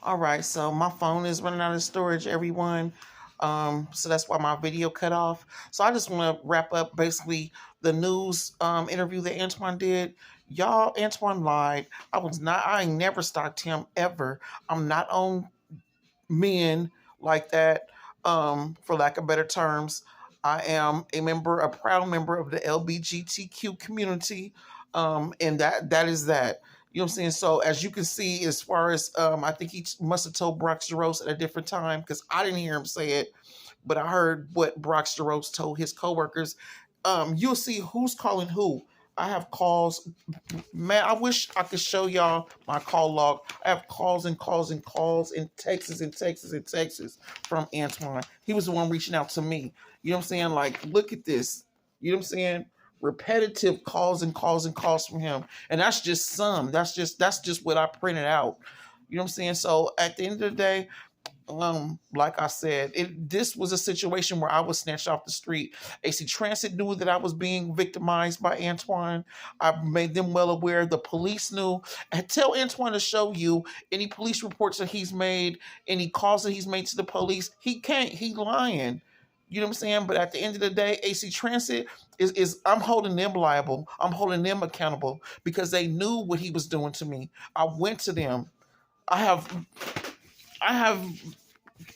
All right, so my phone is running out of storage, everyone. So that's why my video cut off. So I just want to wrap up basically the news interview that Antoine did. Y'all, Antoine lied. I ain't never stalked him ever. I'm not on men like that, for lack of better terms. I am a proud member of the LBGTQ community, and that is that. You know what I'm saying? So as you can see, as far as I think he must have told Brock Jaros at a different time because I didn't hear him say it, but I heard what Brock Jaros told his coworkers. You'll see who's calling who. I have calls. Man, I wish I could show y'all my call log. I have calls and calls and calls and texts and texts and texts from Antoine. He was the one reaching out to me. You know what I'm saying? Like, look at this. You know what I'm saying? Repetitive calls and calls and calls from him. And that's just some. That's just what I printed out. You know what I'm saying? So at the end of the day, like I said, this was a situation where I was snatched off the street. AC Transit knew that I was being victimized by Antoine. I made them well aware. The police knew. And tell Antoine to show you any police reports that he's made, any calls that he's made to the police. He can't. He lying. You know what I'm saying? But at the end of the day, AC Transit is I'm holding them liable. I'm holding them accountable because they knew what he was doing to me. I went to them. I have I have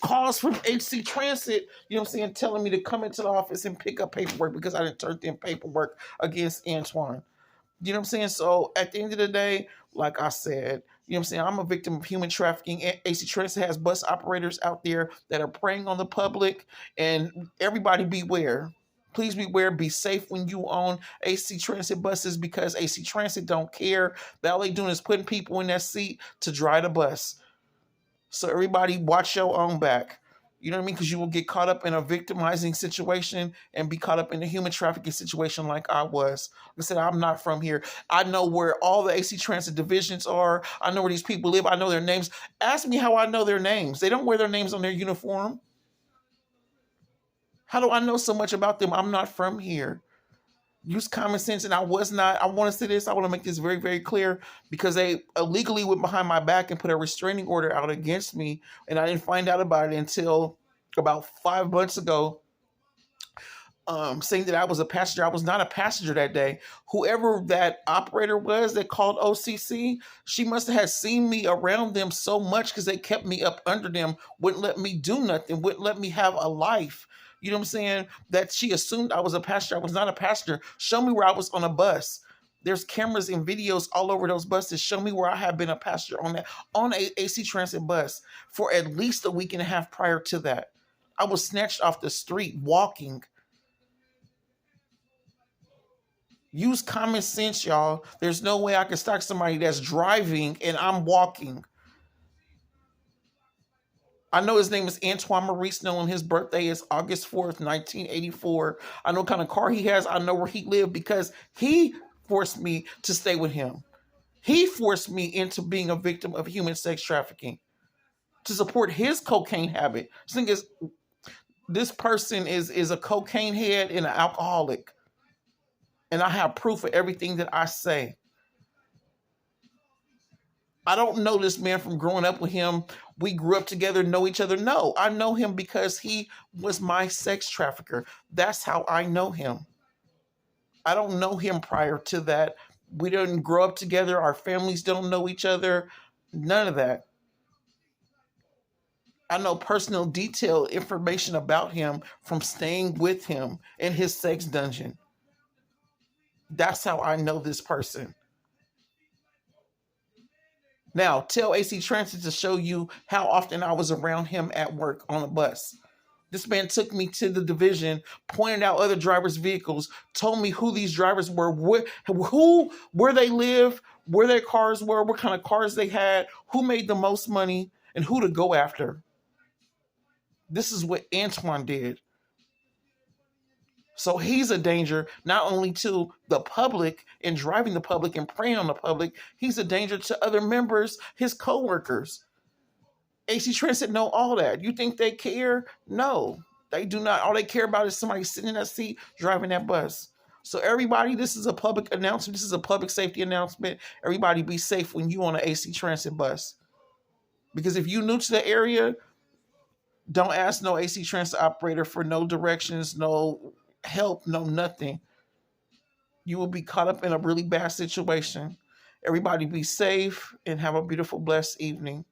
calls from HC Transit, you know what I'm saying, telling me to come into the office and pick up paperwork because I didn't turn in paperwork against Antoine. You know what I'm saying? So at the end of the day, like I said, you know what I'm saying, I'm a victim of human trafficking. AC Transit has bus operators out there that are preying on the public, and everybody beware. Please beware. Be safe when you own AC Transit buses because AC Transit don't care. All they doing is putting people in that seat to drive the bus. So everybody watch your own back. You know what I mean? Because you will get caught up in a victimizing situation and be caught up in a human trafficking situation like I was. Like I said, I'm not from here. I know where all the AC Transit divisions are. I know where these people live. I know their names. Ask me how I know their names. They don't wear their names on their uniform. How do I know so much about them? I'm not from here. Use common sense, and I want to say this, I want to make this very, very clear, because they illegally went behind my back and put a restraining order out against me, and I didn't find out about it until about 5 months ago, saying that I was a passenger. I was not a passenger that day. Whoever that operator was that called OCC, she must have had seen me around them so much because they kept me up under them, wouldn't let me do nothing, wouldn't let me have a life. You know what I'm saying? That she assumed I was a passenger. I was not a passenger. Show me where I was on a bus. There's cameras and videos all over those buses. Show me where I have been a passenger on a AC Transit bus for at least a week and a half prior to that. I was snatched off the street walking. Use common sense, y'all. There's no way I can stalk somebody that's driving and I'm walking. I know his name is Antoine Maurice Nolen. His birthday is August 4th, 1984. I know what kind of car he has. I know where he lived because he forced me to stay with him. He forced me into being a victim of human sex trafficking to support his cocaine habit. The thing is, this person is a cocaine head and an alcoholic. And I have proof of everything that I say. I don't know this man from growing up with him. We grew up together, know each other. No, I know him because he was my sex trafficker. That's how I know him. I don't know him prior to that. We didn't grow up together. Our families don't know each other. None of that. I know personal detailed information about him from staying with him in his sex dungeon. That's how I know this person. Now, tell AC Transit to show you how often I was around him at work on a bus. This man took me to the division, pointed out other drivers' vehicles, told me who these drivers were, where they live, where their cars were, what kind of cars they had, who made the most money, and who to go after. This is what Antoine did. So he's a danger not only to the public and driving the public and preying on the public, he's a danger to other members, his co-workers. AC Transit know all that. You think they care? No, they do not. All they care about is somebody sitting in that seat driving that bus. So everybody, this is a public announcement. This is a public safety announcement. Everybody be safe when you on an AC Transit bus. Because if you new to the area, don't ask no AC transit operator for no directions, no help, no nothing. You will be caught up in a really bad situation. Everybody be safe and have a beautiful, blessed evening.